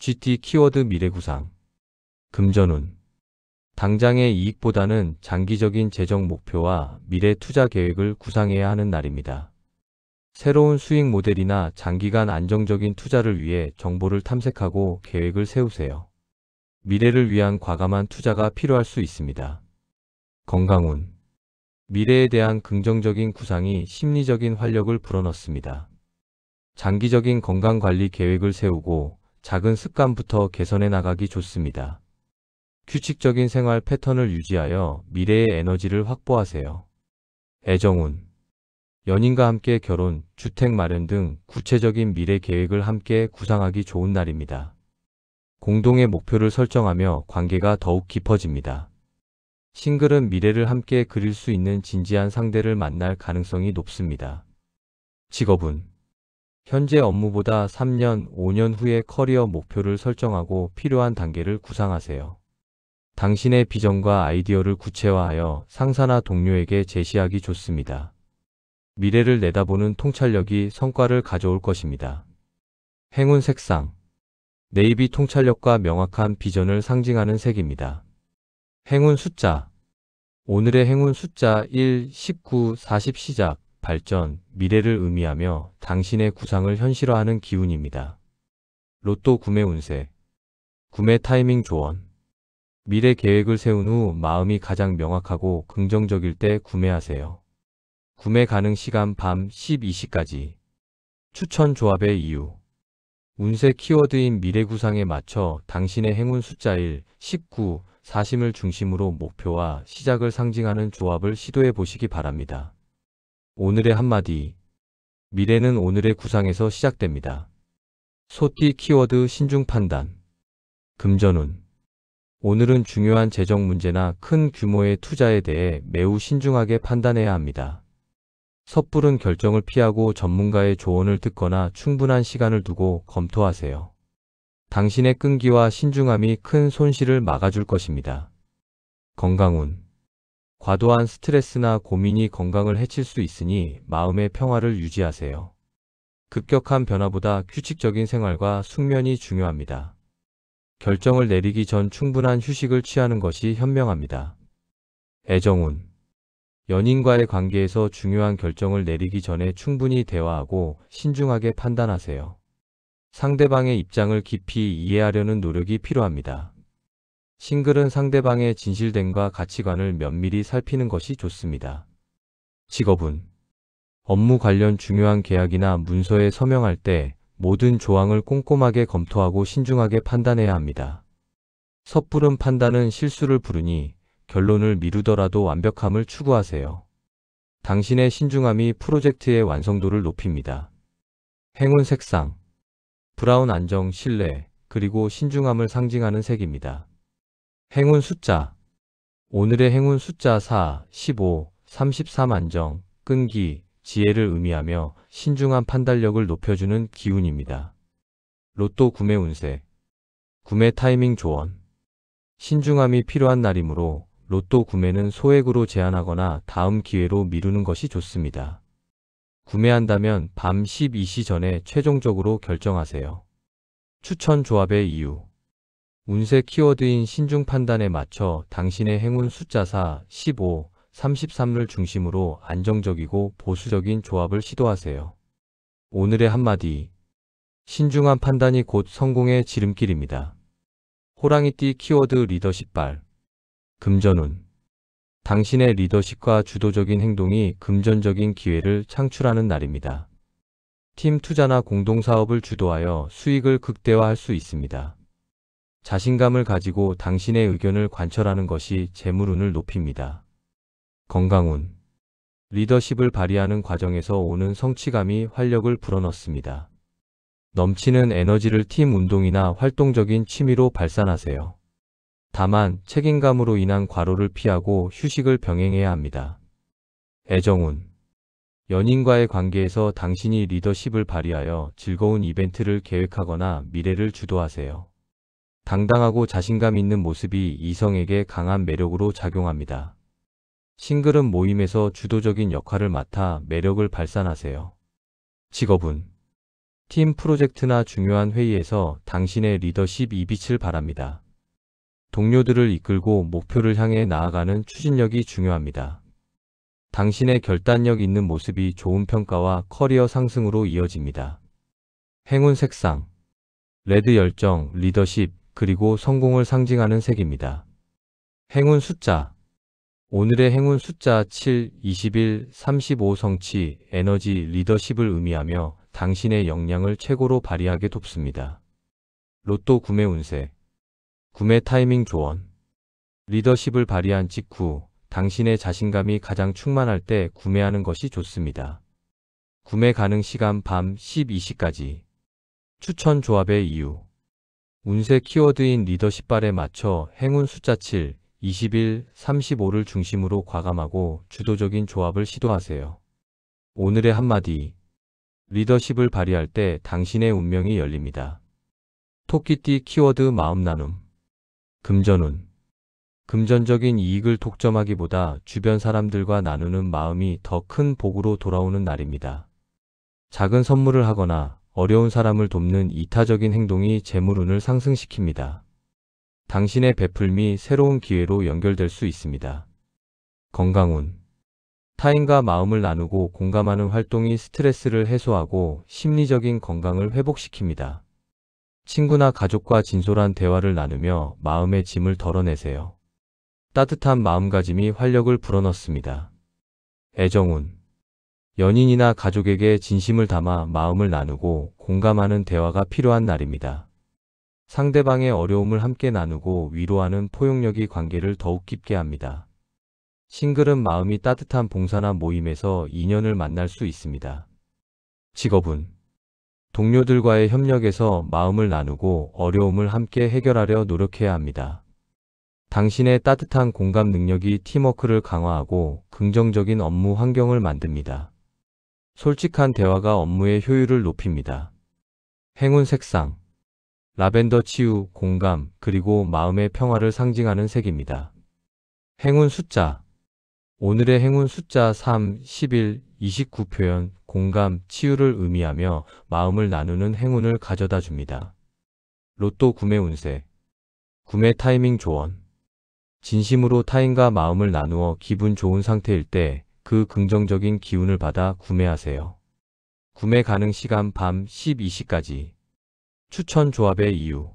GT 키워드 미래 구상. 금전운. 당장의 이익보다는 장기적인 재정 목표와 미래 투자 계획을 구상해야 하는 날입니다. 새로운 수익 모델이나 장기간 안정적인 투자를 위해 정보를 탐색하고 계획을 세우세요. 미래를 위한 과감한 투자가 필요할 수 있습니다. 건강운. 미래에 대한 긍정적인 구상이 심리적인 활력을 불어넣습니다. 장기적인 건강관리 계획을 세우고 작은 습관부터 개선해 나가기 좋습니다. 규칙적인 생활 패턴을 유지하여 미래의 에너지를 확보하세요. 애정운. 연인과 함께 결혼, 주택 마련 등 구체적인 미래 계획을 함께 구상하기 좋은 날입니다. 공동의 목표를 설정하며 관계가 더욱 깊어집니다. 싱글은 미래를 함께 그릴 수 있는 진지한 상대를 만날 가능성이 높습니다. 직업운. 현재 업무보다 3년, 5년 후의 커리어 목표를 설정하고 필요한 단계를 구상하세요. 당신의 비전과 아이디어를 구체화하여 상사나 동료에게 제시하기 좋습니다. 미래를 내다보는 통찰력이 성과를 가져올 것입니다. 행운 색상. 네이비. 통찰력과 명확한 비전을 상징하는 색입니다. 행운 숫자. 오늘의 행운 숫자 1, 19, 40. 시작, 발전, 미래를 의미하며 당신의 구상을 현실화하는 기운입니다. 로또 구매 운세. 구매 타이밍 조언. 미래 계획을 세운 후 마음이 가장 명확하고 긍정적일 때 구매하세요. 구매 가능 시간 밤 12시까지. 추천 조합의 이유. 운세 키워드인 미래 구상에 맞춰 당신의 행운 숫자 1, 19, 40을 중심으로 목표와 시작을 상징하는 조합을 시도해 보시기 바랍니다. 오늘의 한마디. 미래는 오늘의 구상에서 시작됩니다. 소띠 키워드 신중 판단. 금전운. 오늘은 중요한 재정 문제나 큰 규모의 투자에 대해 매우 신중하게 판단해야 합니다. 섣부른 결정을 피하고 전문가의 조언을 듣거나 충분한 시간을 두고 검토하세요. 당신의 끈기와 신중함이 큰 손실을 막아줄 것입니다. 건강운. 과도한 스트레스나 고민이 건강을 해칠 수 있으니 마음의 평화를 유지하세요. 급격한 변화보다 규칙적인 생활과 숙면이 중요합니다. 결정을 내리기 전 충분한 휴식을 취하는 것이 현명합니다. 애정운. 연인과의 관계에서 중요한 결정을 내리기 전에 충분히 대화하고 신중하게 판단하세요. 상대방의 입장을 깊이 이해하려는 노력이 필요합니다. 싱글은 상대방의 진실됨과 가치관을 면밀히 살피는 것이 좋습니다. 직업운. 업무 관련 중요한 계약이나 문서에 서명할 때 모든 조항을 꼼꼼하게 검토하고 신중하게 판단해야 합니다. 섣부른 판단은 실수를 부르니 결론을 미루더라도 완벽함을 추구하세요. 당신의 신중함이 프로젝트의 완성도를 높입니다. 행운 색상. 브라운. 안정, 신뢰, 그리고 신중함을 상징하는 색입니다. 행운 숫자. 오늘의 행운 숫자 4, 15, 33. 안정, 끈기, 지혜를 의미하며 신중한 판단력을 높여주는 기운입니다. 로또 구매 운세. 구매 타이밍 조언. 신중함이 필요한 날이므로 로또 구매는 소액으로 제한하거나 다음 기회로 미루는 것이 좋습니다. 구매한다면 밤 12시 전에 최종적으로 결정하세요. 추천 조합의 이유. 운세 키워드인 신중 판단에 맞춰 당신의 행운 숫자 4, 15, 33을 중심으로 안정적이고 보수적인 조합을 시도하세요. 오늘의 한마디. 신중한 판단이 곧 성공의 지름길입니다. 호랑이띠 키워드 리더십 발. 금전운. 당신의 리더십과 주도적인 행동이 금전적인 기회를 창출하는 날입니다. 팀 투자나 공동사업을 주도하여 수익을 극대화할 수 있습니다. 자신감을 가지고 당신의 의견을 관철하는 것이 재물운을 높입니다. 건강운. 리더십을 발휘하는 과정에서 오는 성취감이 활력을 불어넣습니다. 넘치는 에너지를 팀 운동이나 활동적인 취미로 발산하세요. 다만 책임감으로 인한 과로를 피하고 휴식을 병행해야 합니다. 애정운. 연인과의 관계에서 당신이 리더십을 발휘하여 즐거운 이벤트를 계획하거나 미래를 주도하세요. 당당하고 자신감 있는 모습이 이성에게 강한 매력으로 작용합니다. 싱글은 모임에서 주도적인 역할을 맡아 매력을 발산하세요. 직업운. 팀 프로젝트나 중요한 회의에서 당신의 리더십이 빛을 발합니다. 동료들을 이끌고 목표를 향해 나아가는 추진력이 중요합니다. 당신의 결단력 있는 모습이 좋은 평가와 커리어 상승으로 이어집니다. 행운 색상 레드 열정, 리더십, 그리고 성공을 상징하는 색입니다. 행운 숫자 오늘의 행운 숫자 7, 21, 35 성취, 에너지, 리더십을 의미하며 당신의 역량을 최고로 발휘하게 돕습니다. 로또 구매 운세 구매 타이밍 조언 리더십을 발휘한 직후 당신의 자신감이 가장 충만할 때 구매하는 것이 좋습니다. 구매 가능 시간 밤 12시까지 추천 조합의 이유 운세 키워드인 리더십발에 맞춰 행운 숫자 7, 21, 35를 중심으로 과감하고 주도적인 조합을 시도하세요. 오늘의 한마디 리더십을 발휘할 때 당신의 운명이 열립니다. 토끼띠 키워드 마음 나눔 금전운 금전적인 이익을 독점하기보다 주변 사람들과 나누는 마음이 더 큰 복으로 돌아오는 날입니다. 작은 선물을 하거나 어려운 사람을 돕는 이타적인 행동이 재물운을 상승시킵니다. 당신의 베풀미 새로운 기회로 연결될 수 있습니다. 건강운 타인과 마음을 나누고 공감하는 활동이 스트레스를 해소하고 심리적인 건강을 회복시킵니다. 친구나 가족과 진솔한 대화를 나누며 마음의 짐을 덜어내세요. 따뜻한 마음가짐이 활력을 불어넣습니다. 애정운 연인이나 가족에게 진심을 담아 마음을 나누고 공감하는 대화가 필요한 날입니다. 상대방의 어려움을 함께 나누고 위로하는 포용력이 관계를 더욱 깊게 합니다. 싱글은 마음이 따뜻한 봉사나 모임에서 인연을 만날 수 있습니다. 직업운 동료들과의 협력에서 마음을 나누고 어려움을 함께 해결하려 노력해야 합니다. 당신의 따뜻한 공감 능력이 팀워크를 강화하고 긍정적인 업무 환경을 만듭니다. 솔직한 대화가 업무의 효율을 높입니다. 행운 색상 라벤더 치유, 공감, 그리고 마음의 평화를 상징하는 색입니다. 행운 숫자 오늘의 행운 숫자 3, 11, 29 표현, 공감, 치유를 의미하며 마음을 나누는 행운을 가져다 줍니다. 로또 구매 운세 구매 타이밍 조언 진심으로 타인과 마음을 나누어 기분 좋은 상태일 때 그 긍정적인 기운을 받아 구매하세요. 구매 가능 시간 밤 12시까지 추천 조합의 이유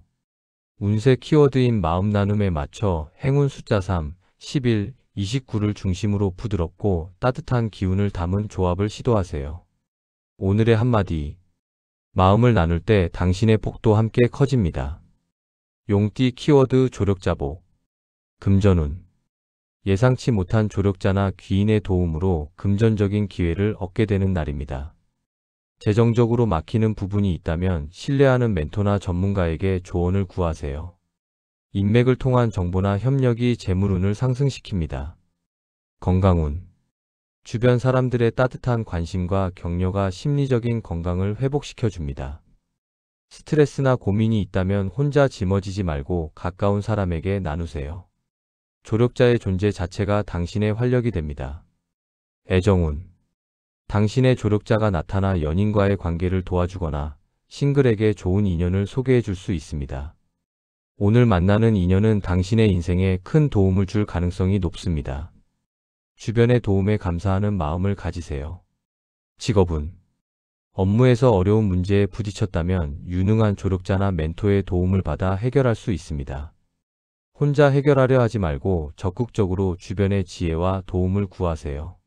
운세 키워드인 마음 나눔에 맞춰 행운 숫자 3, 11, 29를 중심으로 부드럽고 따뜻한 기운을 담은 조합을 시도하세요. 오늘의 한마디 마음을 나눌 때 당신의 복도 함께 커집니다. 용띠 키워드 조력자복 금전운 예상치 못한 조력자나 귀인의 도움으로 금전적인 기회를 얻게 되는 날입니다. 재정적으로 막히는 부분이 있다면 신뢰하는 멘토나 전문가에게 조언을 구하세요. 인맥을 통한 정보나 협력이 재물운을 상승시킵니다. 건강운 주변 사람들의 따뜻한 관심과 격려가 심리적인 건강을 회복시켜줍니다. 스트레스나 고민이 있다면 혼자 짊어지지 말고 가까운 사람에게 나누세요. 조력자의 존재 자체가 당신의 활력이 됩니다. 애정운 당신의 조력자가 나타나 연인과의 관계를 도와주거나 싱글에게 좋은 인연을 소개해 줄 수 있습니다. 오늘 만나는 인연은 당신의 인생에 큰 도움을 줄 가능성이 높습니다. 주변의 도움에 감사하는 마음을 가지세요. 직업운 업무에서 어려운 문제에 부딪혔다면 유능한 조력자나 멘토의 도움을 받아 해결할 수 있습니다. 혼자 해결하려 하지 말고 적극적으로 주변의 지혜와 도움을 구하세요.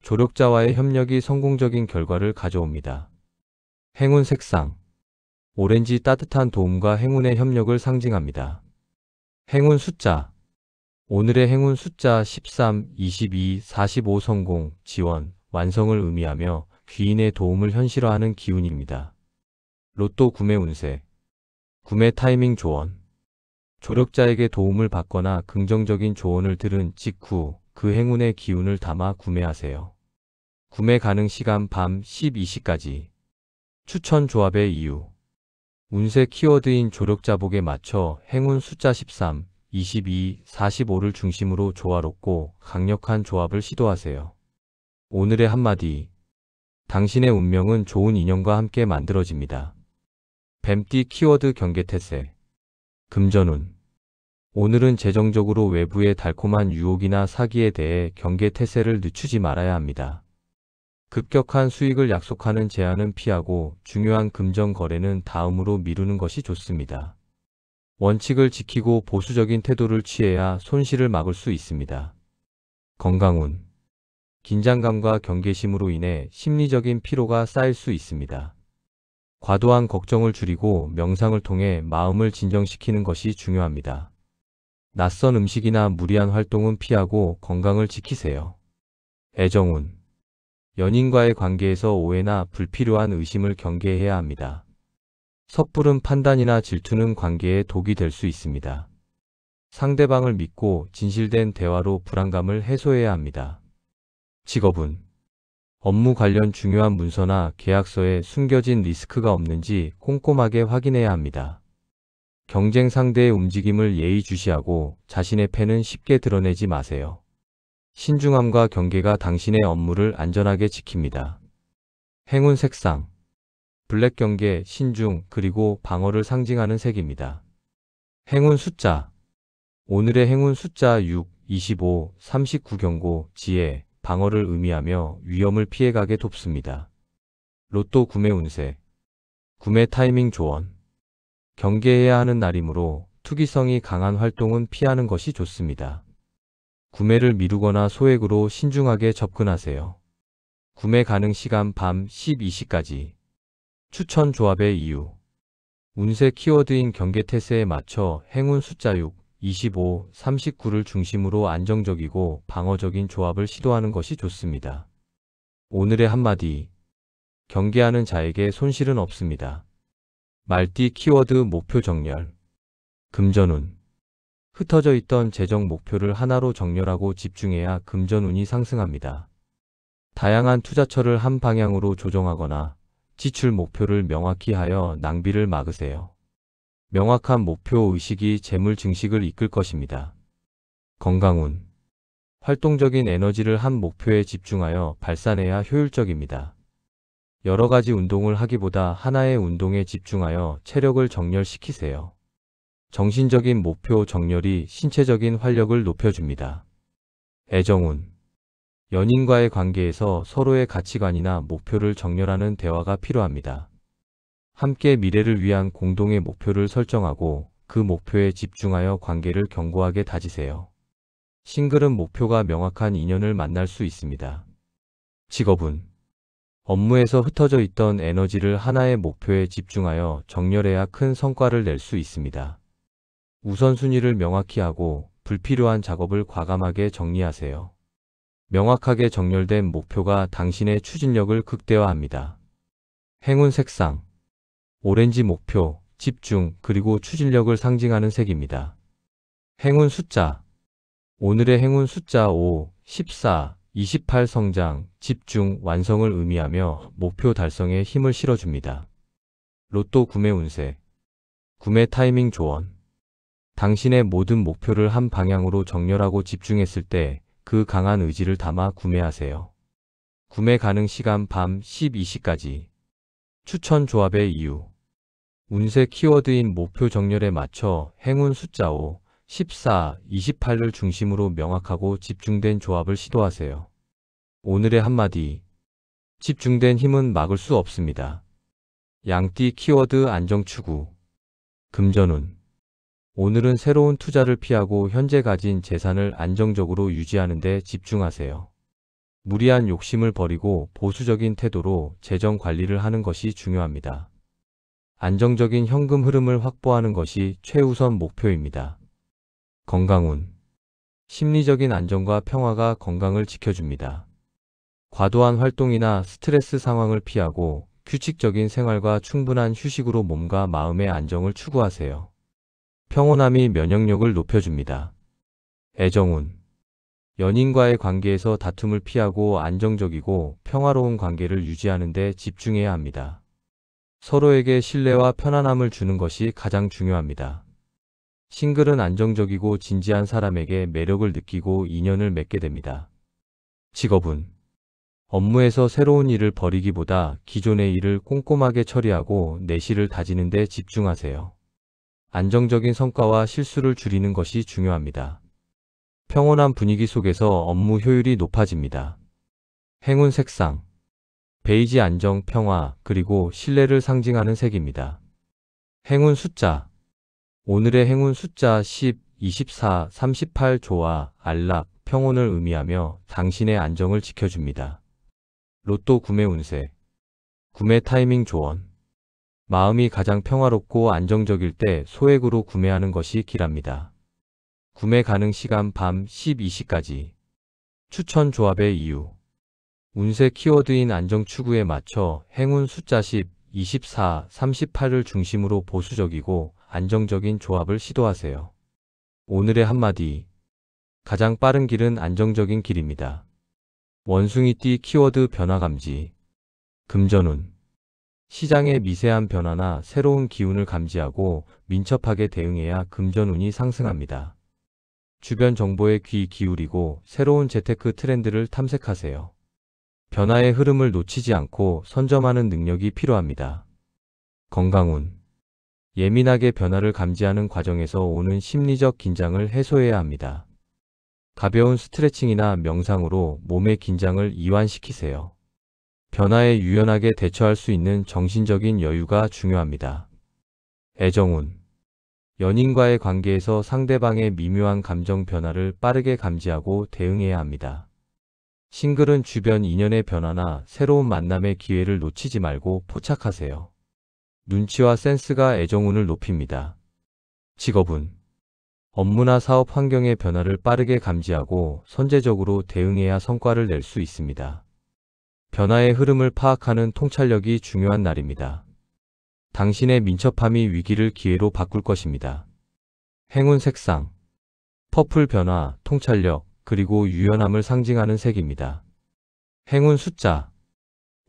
조력자와의 협력이 성공적인 결과를 가져옵니다. 행운 색상 오렌지 따뜻한 도움과 행운의 협력을 상징합니다. 행운 숫자 오늘의 행운 숫자 13, 22, 45 성공, 지원, 완성을 의미하며 귀인의 도움을 현실화하는 기운입니다. 로또 구매 운세 구매 타이밍 조언 조력자에게 도움을 받거나 긍정적인 조언을 들은 직후 그 행운의 기운을 담아 구매하세요. 구매 가능 시간 밤 12시까지 추천 조합의 이유 운세 키워드인 조력자복에 맞춰 행운 숫자 13, 22, 45를 중심으로 조화롭고 강력한 조합을 시도하세요. 오늘의 한마디 당신의 운명은 좋은 인연과 함께 만들어집니다. 뱀띠 키워드 경계태세. 금전운. 오늘은 재정적으로 외부의 달콤한 유혹이나 사기에 대해 경계태세를 늦추지 말아야 합니다. 급격한 수익을 약속하는 제안은 피하고 중요한 금전 거래는 다음으로 미루는 것이 좋습니다. 원칙을 지키고 보수적인 태도를 취해야 손실을 막을 수 있습니다. 건강운. 긴장감과 경계심으로 인해 심리적인 피로가 쌓일 수 있습니다. 과도한 걱정을 줄이고 명상을 통해 마음을 진정시키는 것이 중요합니다. 낯선 음식이나 무리한 활동은 피하고 건강을 지키세요. 애정운. 연인과의 관계에서 오해나 불필요한 의심을 경계해야 합니다. 섣부른 판단이나 질투는 관계에 독이 될 수 있습니다. 상대방을 믿고 진실된 대화로 불안감을 해소해야 합니다. 직업운. 업무 관련 중요한 문서나 계약서에 숨겨진 리스크가 없는지 꼼꼼하게 확인해야 합니다. 경쟁 상대의 움직임을 예의주시하고 자신의 패는 쉽게 드러내지 마세요. 신중함과 경계가 당신의 업무를 안전하게 지킵니다. 행운 색상. 블랙 경계, 신중, 그리고 방어를 상징하는 색입니다. 행운 숫자. 오늘의 행운 숫자 6, 25, 39 경고, 지혜, 방어를 의미하며 위험을 피해가게 돕습니다. 로또 구매 운세. 구매 타이밍 조언. 경계해야 하는 날이므로 투기성이 강한 활동은 피하는 것이 좋습니다. 구매를 미루거나 소액으로 신중하게 접근하세요. 구매 가능 시간 밤 12시까지. 추천 조합의 이유. 운세 키워드인 경계태세에 맞춰 행운 숫자 6, 25, 39를 중심으로 안정적이고 방어적인 조합을 시도하는 것이 좋습니다. 오늘의 한마디. 경계하는 자에게 손실은 없습니다. 말띠 키워드 목표 정렬. 금전운. 흩어져 있던 재정 목표를 하나로 정렬하고 집중해야 금전운이 상승합니다. 다양한 투자처를 한 방향으로 조정하거나 지출 목표를 명확히 하여 낭비를 막으세요. 명확한 목표 의식이 재물 증식을 이끌 것입니다. 건강운. 활동적인 에너지를 한 목표에 집중하여 발산해야 효율적입니다. 여러 가지 운동을 하기보다 하나의 운동에 집중하여 체력을 정렬시키세요. 정신적인 목표 정렬이 신체적인 활력을 높여줍니다. 애정운. 연인과의 관계에서 서로의 가치관이나 목표를 정렬하는 대화가 필요합니다. 함께 미래를 위한 공동의 목표를 설정하고 그 목표에 집중하여 관계를 견고하게 다지세요. 싱글은 목표가 명확한 인연을 만날 수 있습니다. 직업운. 업무에서 흩어져 있던 에너지를 하나의 목표에 집중하여 정렬해야 큰 성과를 낼 수 있습니다. 우선순위를 명확히 하고 불필요한 작업을 과감하게 정리하세요. 명확하게 정렬된 목표가 당신의 추진력을 극대화합니다. 행운 색상. 오렌지 목표, 집중, 그리고 추진력을 상징하는 색입니다. 행운 숫자. 오늘의 행운 숫자 5, 14, 28 성장, 집중, 완성을 의미하며 목표 달성에 힘을 실어줍니다. 로또 구매 운세. 구매 타이밍 조언. 당신의 모든 목표를 한 방향으로 정렬하고 집중했을 때 그 강한 의지를 담아 구매하세요. 구매 가능 시간 밤 12시까지. 추천 조합의 이유. 운세 키워드인 목표 정렬에 맞춰 행운 숫자 5, 14, 28을 중심으로 명확하고 집중된 조합을 시도하세요. 오늘의 한마디. 집중된 힘은 막을 수 없습니다. 양띠 키워드 안정 추구. 금전운. 오늘은 새로운 투자를 피하고 현재 가진 재산을 안정적으로 유지하는 데 집중하세요. 무리한 욕심을 버리고 보수적인 태도로 재정 관리를 하는 것이 중요합니다. 안정적인 현금 흐름을 확보하는 것이 최우선 목표입니다. 건강운. 심리적인 안정과 평화가 건강을 지켜줍니다. 과도한 활동이나 스트레스 상황을 피하고 규칙적인 생활과 충분한 휴식으로 몸과 마음의 안정을 추구하세요. 평온함이 면역력을 높여줍니다. 애정운. 연인과의 관계에서 다툼을 피하고 안정적이고 평화로운 관계를 유지하는 데 집중해야 합니다. 서로에게 신뢰와 편안함을 주는 것이 가장 중요합니다. 싱글은 안정적이고 진지한 사람에게 매력을 느끼고 인연을 맺게 됩니다. 직업운. 업무에서 새로운 일을 벌이기보다 기존의 일을 꼼꼼하게 처리하고 내실을 다지는 데 집중하세요. 안정적인 성과와 실수를 줄이는 것이 중요합니다. 평온한 분위기 속에서 업무 효율이 높아집니다. 행운 색상 베이지 안정, 평화, 그리고 신뢰를 상징하는 색입니다. 행운 숫자 오늘의 행운 숫자 10, 24, 38 조화, 안락, 평온을 의미하며 당신의 안정을 지켜줍니다. 로또 구매 운세 구매 타이밍 조언 마음이 가장 평화롭고 안정적일 때 소액으로 구매하는 것이 길합니다. 구매 가능 시간 밤 12시까지 추천 조합의 이유 운세 키워드인 안정 추구에 맞춰 행운 숫자 10, 24, 38을 중심으로 보수적이고 안정적인 조합을 시도하세요. 오늘의 한마디 가장 빠른 길은 안정적인 길입니다. 원숭이띠 키워드 변화 감지 금전운 시장의 미세한 변화나 새로운 기운을 감지하고 민첩하게 대응해야 금전운이 상승합니다. 주변 정보에 귀 기울이고 새로운 재테크 트렌드를 탐색하세요. 변화의 흐름을 놓치지 않고 선점하는 능력이 필요합니다. 건강운 예민하게 변화를 감지하는 과정에서 오는 심리적 긴장을 해소해야 합니다. 가벼운 스트레칭이나 명상으로 몸의 긴장을 이완시키세요. 변화에 유연하게 대처할 수 있는 정신적인 여유가 중요합니다. 애정운 연인과의 관계에서 상대방의 미묘한 감정 변화를 빠르게 감지하고 대응해야 합니다. 싱글은 주변 인연의 변화나 새로운 만남의 기회를 놓치지 말고 포착하세요. 눈치와 센스가 애정운을 높입니다. 직업운 업무나 사업 환경의 변화를 빠르게 감지하고 선제적으로 대응해야 성과를 낼 수 있습니다. 변화의 흐름을 파악하는 통찰력이 중요한 날입니다. 당신의 민첩함이 위기를 기회로 바꿀 것입니다. 행운 색상 퍼플 변화, 통찰력, 그리고 유연함을 상징하는 색입니다. 행운 숫자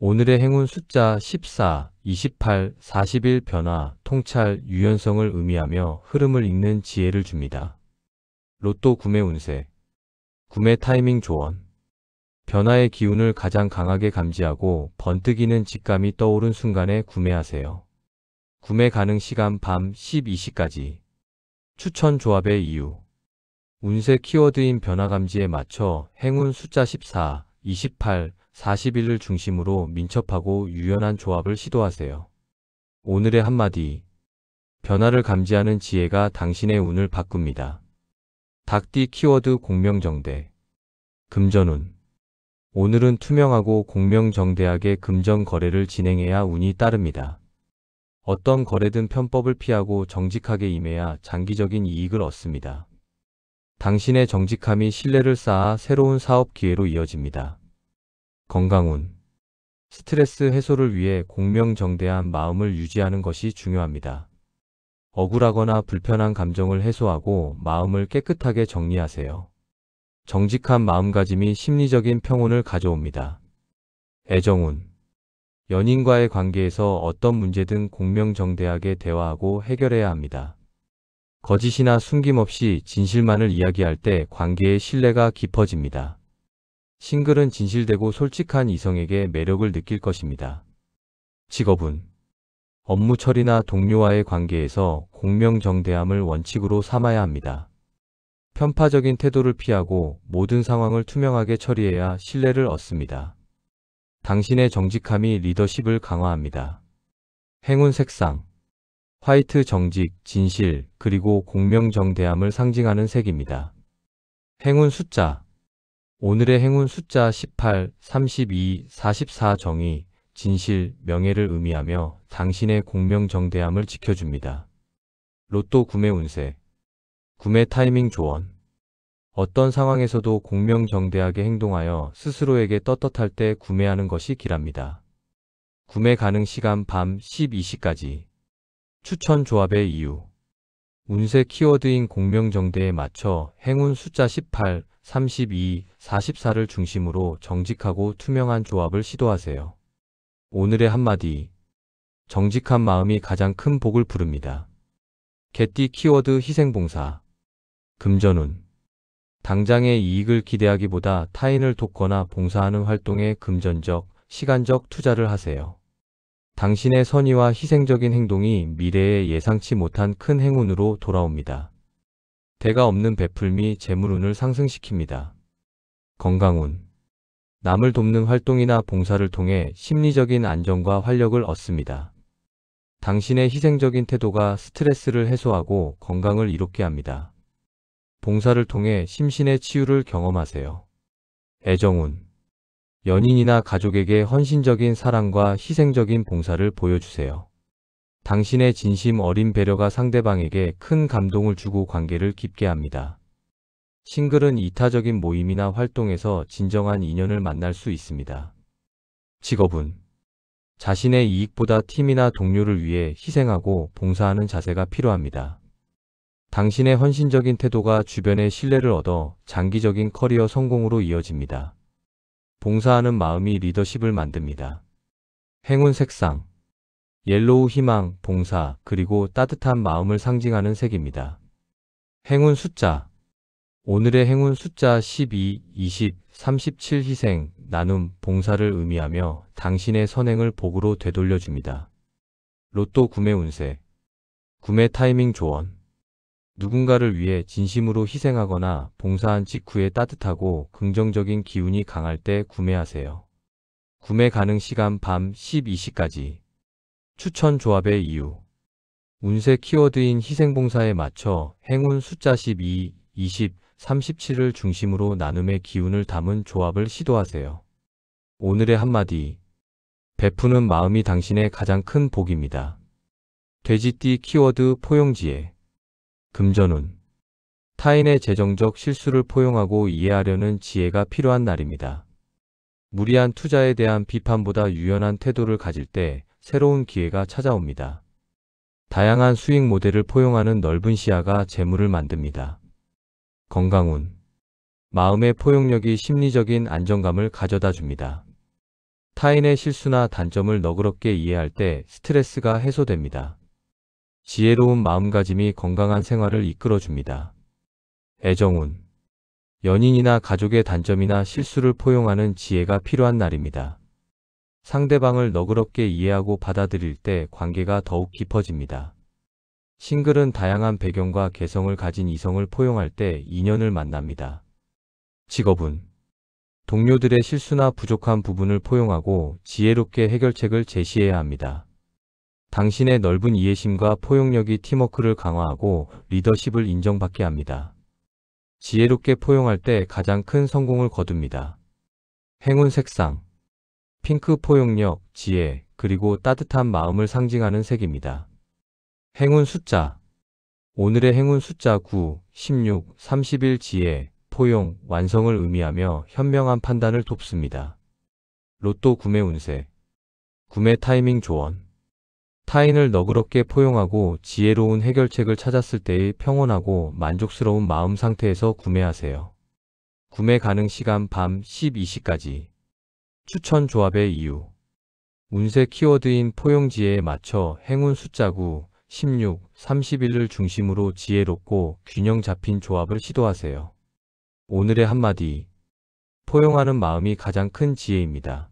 오늘의 행운 숫자 14, 28, 41 변화, 통찰, 유연성을 의미하며 흐름을 읽는 지혜를 줍니다. 로또 구매 운세 구매 타이밍 조언 변화의 기운을 가장 강하게 감지하고 번뜩이는 직감이 떠오른 순간에 구매하세요. 구매 가능 시간 밤 12시까지 추천 조합의 이유 운세 키워드인 변화 감지에 맞춰 행운 숫자 14, 28, 41을 중심으로 민첩하고 유연한 조합을 시도하세요. 오늘의 한마디 변화를 감지하는 지혜가 당신의 운을 바꿉니다. 닭띠 키워드 공명정대 금전운 오늘은 투명하고 공명정대하게 금전 거래를 진행해야 운이 따릅니다. 어떤 거래든 편법을 피하고 정직하게 임해야 장기적인 이익을 얻습니다. 당신의 정직함이 신뢰를 쌓아 새로운 사업 기회로 이어집니다. 건강운 스트레스 해소를 위해 공명정대한 마음을 유지하는 것이 중요합니다. 억울하거나 불편한 감정을 해소하고 마음을 깨끗하게 정리하세요. 정직한 마음가짐이 심리적인 평온을 가져옵니다. 애정운 연인과의 관계에서 어떤 문제든 공명정대하게 대화하고 해결해야 합니다. 거짓이나 숨김없이 진실만을 이야기할 때 관계의 신뢰가 깊어집니다. 싱글은 진실되고 솔직한 이성에게 매력을 느낄 것입니다. 직업운 업무 처리나 동료와의 관계에서 공명정대함을 원칙으로 삼아야 합니다. 편파적인 태도를 피하고 모든 상황을 투명하게 처리해야 신뢰를 얻습니다. 당신의 정직함이 리더십을 강화합니다. 행운 색상 화이트 정직, 진실, 그리고 공명정대함을 상징하는 색입니다. 행운 숫자 오늘의 행운 숫자 18, 32, 44 정의, 진실, 명예를 의미하며 당신의 공명정대함을 지켜줍니다. 로또 구매 운세 구매 타이밍 조언 어떤 상황에서도 공명정대하게 행동하여 스스로에게 떳떳할 때 구매하는 것이 길합니다. 구매 가능 시간 밤 12시까지 추천 조합의 이유 운세 키워드인 공명정대에 맞춰 행운 숫자 18, 32, 44를 중심으로 정직하고 투명한 조합을 시도하세요. 오늘의 한마디 정직한 마음이 가장 큰 복을 부릅니다. 개띠 키워드 희생봉사 금전운 당장의 이익을 기대하기보다 타인을 돕거나 봉사하는 활동에 금전적, 시간적 투자를 하세요. 당신의 선의와 희생적인 행동이 미래에 예상치 못한 큰 행운으로 돌아옵니다. 대가 없는 베풀미 재물운을 상승시킵니다. 건강운. 남을 돕는 활동이나 봉사를 통해 심리적인 안정과 활력을 얻습니다. 당신의 희생적인 태도가 스트레스를 해소하고 건강을 이롭게 합니다. 봉사를 통해 심신의 치유를 경험하세요. 애정운. 연인이나 가족에게 헌신적인 사랑과 희생적인 봉사를 보여주세요. 당신의 진심 어린 배려가 상대방에게 큰 감동을 주고 관계를 깊게 합니다. 싱글은 이타적인 모임이나 활동에서 진정한 인연을 만날 수 있습니다. 직업운. 자신의 이익보다 팀이나 동료를 위해 희생하고 봉사하는 자세가 필요합니다. 당신의 헌신적인 태도가 주변의 신뢰를 얻어 장기적인 커리어 성공으로 이어집니다. 봉사하는 마음이 리더십을 만듭니다. 행운 색상. 옐로우 희망, 봉사, 그리고 따뜻한 마음을 상징하는 색입니다. 행운 숫자. 오늘의 행운 숫자 12, 20, 37 희생, 나눔, 봉사를 의미하며 당신의 선행을 복으로 되돌려줍니다. 로또 구매 운세. 구매 타이밍 조언. 누군가를 위해 진심으로 희생하거나 봉사한 직후에 따뜻하고 긍정적인 기운이 강할 때 구매하세요. 구매 가능 시간 밤 12시까지. 추천 조합의 이유. 운세 키워드인 희생봉사에 맞춰 행운 숫자 12, 20, 37을 중심으로 나눔의 기운을 담은 조합을 시도하세요. 오늘의 한마디. 베푸는 마음이 당신의 가장 큰 복입니다. 돼지띠 키워드 포용지혜. 금전운. 타인의 재정적 실수를 포용하고 이해하려는 지혜가 필요한 날입니다. 무리한 투자에 대한 비판보다 유연한 태도를 가질 때 새로운 기회가 찾아옵니다. 다양한 수익 모델을 포용하는 넓은 시야가 재물을 만듭니다. 건강운. 마음의 포용력이 심리적인 안정감을 가져다 줍니다. 타인의 실수나 단점을 너그럽게 이해할 때 스트레스가 해소됩니다. 지혜로운 마음가짐이 건강한 생활을 이끌어줍니다. 애정운. 연인이나 가족의 단점이나 실수를 포용하는 지혜가 필요한 날입니다. 상대방을 너그럽게 이해하고 받아들일 때 관계가 더욱 깊어집니다. 싱글은 다양한 배경과 개성을 가진 이성을 포용할 때 인연을 만납니다. 직업운. 동료들의 실수나 부족한 부분을 포용하고 지혜롭게 해결책을 제시해야 합니다. 당신의 넓은 이해심과 포용력이 팀워크를 강화하고 리더십을 인정받게 합니다. 지혜롭게 포용할 때 가장 큰 성공을 거둡니다. 행운 색상. 핑크 포용력, 지혜, 그리고 따뜻한 마음을 상징하는 색입니다. 행운 숫자. 오늘의 행운 숫자 9, 16, 31 지혜, 포용, 완성을 의미하며 현명한 판단을 돕습니다. 로또 구매 운세. 구매 타이밍 조언. 타인을 너그럽게 포용하고 지혜로운 해결책을 찾았을 때의 평온하고 만족스러운 마음 상태에서 구매하세요. 구매 가능 시간 밤 12시까지. 추천 조합의 이유. 운세 키워드인 포용지혜에 맞춰 행운 숫자 9, 16, 31을 중심으로 지혜롭고 균형 잡힌 조합을 시도하세요. 오늘의 한마디. 포용하는 마음이 가장 큰 지혜입니다.